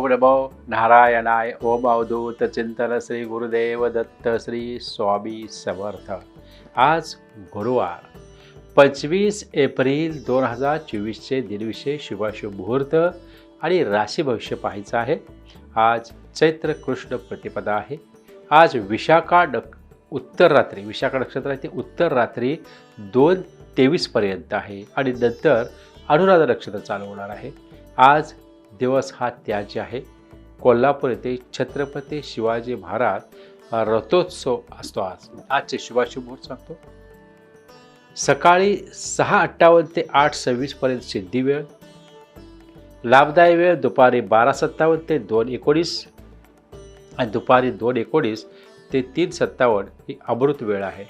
ओम नमो नारायणाय. ओम अवधूत चिंतन श्री गुरुदेव दत्त श्री स्वामी समर्थ. आज गुरुवार 25 एप्रिल 2024चे दिनविशेष शुभाशुभ मुहूर्त आणि राशी भविष्य पाहायचं आहे. आज चैत्र कृष्ण प्रतिपदा आहे. आज विशाखा उत्तर रात्री विशाखा नक्षत्र आहे ते उत्तर रात्री 2:23 पर्यंत आहे आणि नंतर अनुराधा नक्षत्र चालू होणार आहे. आज दिवस हा त्याज्य आहे. कोल्हापूर येथे छत्रपती शिवाजी महाराज रथोत्सव असतो. आजचे शुभाशुभ मुहूर्त सांगतो. सकाळी 6:58 ते 8:26 पर्यंत सिद्धी वेळ. लाभदायी वेळ दुपारी 12:57 ते 2:19 आणि दुपारी 2:19 ते 3:57 ही अमृत वेळ आहे.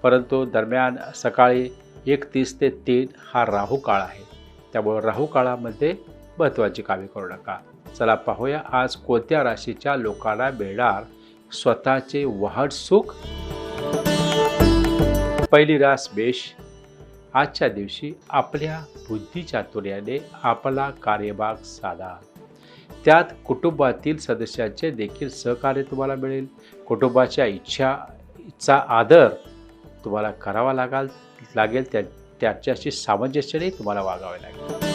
परंतु दरम्यान सकाळी 1:30 ते 3 हा राहू काळ आहे. त्यामुळे राहू काळामध्ये महत्त्वाची कामे करू नका. चला पाहूया आज कोणत्या राशीच्या लोकांना मिळणार स्वतःचे वाहन सुख. पहिली रास मेष. आजच्या दिवशी आपल्या बुद्धिचातुर्याने आपला कार्यभाग साधा. त्यात कुटुंबातील सदस्यांचे देखील सहकार्य तुम्हाला मिळेल. कुटुंबाच्या इच्छाचा आदर तुम्हाला करावा लागेल. त्याच्याशी सामंजस्याने तुम्हाला वागावे लागेल.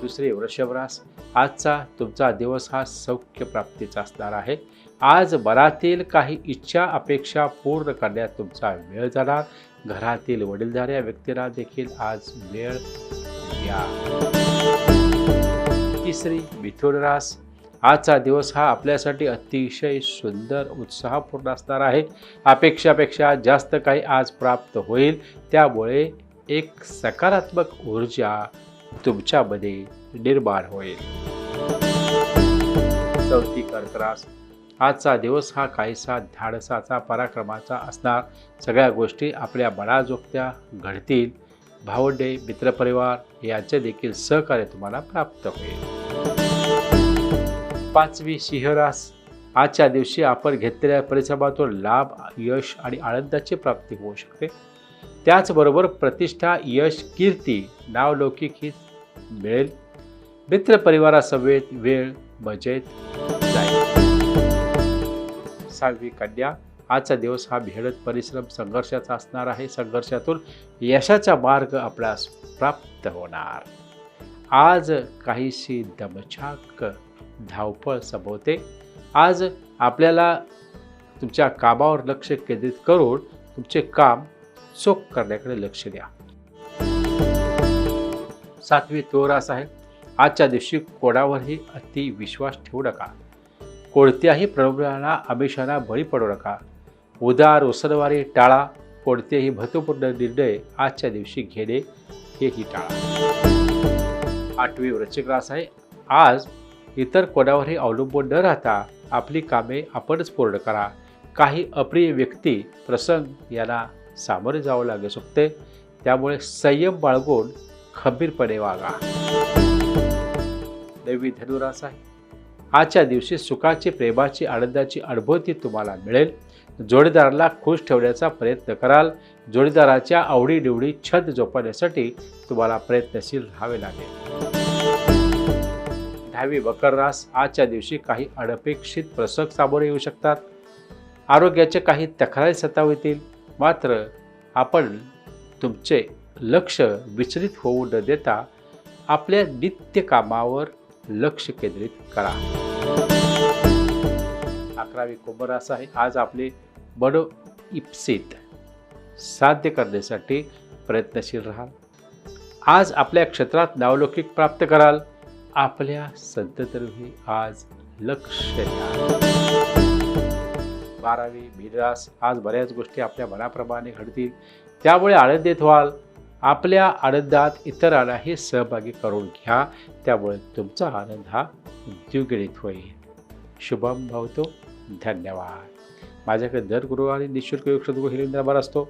दुसरी वृषभ रास. आजचा तुमचा दिवस हा सौख्य प्राप्तीचा असणार आहे. आज मनातील काही इच्छा अपेक्षा पूर्ण करण्यात तुमचा वेळ जाणार. घरातील वडीलधाऱ्या व्यक्तींना देखील आज वेळ द्या. तिसरी मिथुन रास. आजचा दिवस हा आपल्यासाठी अतिशय सुंदर उत्साहपूर्ण असणार आहे. अपेक्षापेक्षा जास्त काही आज प्राप्त होईल. त्यामुळे एक सकारात्मक ऊर्जा तुमच्यामध्ये निर्माण होईल. चौथी कर्क रास. आजचा दिवस हा काहीसा धाडसाचा पराक्रमाचा असणार. सगळ्या गोष्टी आपल्या मनाजोगत्या घडतील. भावंडे मित्रपरिवार यांचे देखील सहकार्य तुम्हाला प्राप्त होईल. पाचवी सिंह रास. आजच्या दिवशी आपण घेतलेल्या परिश्रमातून लाभ यश आणि आनंदाची प्राप्ती होऊ शकते. त्याचबरोबर प्रतिष्ठा यश कीर्ती नावलौकिक ही मिळेल. मित्रपरिवारासमवेत वेळ मजेत जाईल. सहावी कन्या. आजचा दिवस हा मेहनत परिश्रम संघर्षाचा असणार आहे. संघर्षातून यशाचा मार्ग आपल्यास प्राप्त होणार. आज काहीशी दमछाक धावपळ संभवते. आज आपल्याला तुमच्या कामावर लक्ष केंद्रित करून तुमचे काम चोख करण्याकडे लक्ष द्या. सातवी तुळ रास आहे. आजच्या दिवशी कोणावरही अति विश्वास ठेवू नका. कोणत्याही प्रलोभनाला आमिषांना बळी पडू नका. उदार उसरवारी टाळा. कोणतेही महत्त्वपूर्ण निर्णय आजच्या दिवशी घेणे हेही टाळा. आठवी वृश्चिक रास आहे. आज इतर कोणावरही अवलंबून न राहता आपली कामे आपणच पूर्ण करा. काही अप्रिय व्यक्ती प्रसंग यांना सामोरे जावं लागू शकते. त्यामुळे संयम बाळगून खंबीरपणे वागा. नववी धनुरास आहे. आजच्या दिवशी सुखाची प्रेमाची आनंदाची अनुभूती तुम्हाला मिळेल. जोडीदाराला खुश ठेवण्याचा प्रयत्न कराल. जोडीदाराच्या आवडीनिवडी छंद जोपासण्यासाठी तुम्हाला प्रयत्नशील राहावे लागेल. दहावी मकर रास. आजच्या दिवशी काही अनपेक्षित प्रसंग सामोरे येऊ शकतात. आरोग्याचे काही तक्रारी सतावतील. मात्र आपण तुमचे लक्ष विचलित होऊ न देता आपल्या नित्य कामावर लक्ष केंद्रित करा. 11वी कुंभ रास आहे. आज आपले मनोइप्सित साध्य करण्यासाठी प्रयत्नशील राहा. आज आपल्या क्षेत्रात नावलौकिक प्राप्त कराल. आपल्या संततीही आज लक्ष द्या. 12वी मीन रास. आज बऱ्याच गोष्टी आपल्या मनाप्रमाणे घडतील. त्यामुळे आनंदित व्हाल. आपल्या आनंदात इतरांनाही सहभागी करून घ्या. त्यामुळे तुमचा आनंद हा द्विगुणित होईल. शुभम भवतो. धन्यवाद. माझ्याकडे दर गुरुवारी निःशुल्क योग सद्गुरू हिलिंग नंबर असतो.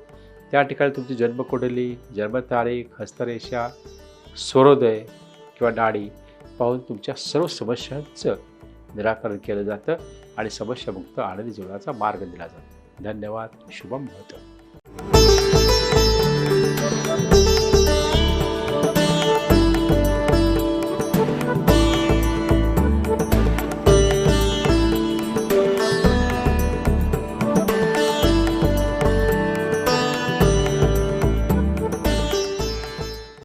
त्या ठिकाणी तुमची जन्मकुंडली, जन्मतारीख, हस्तरेषा, सूर्योदय किंवा नाडी पाहून तुमच्या सर्व समस्यांचं निराकरण केलं जातं आणि समस्यामुक्त आनंदी जीवनाचा मार्ग दिला जातो. धन्यवाद. शुभम भवतो.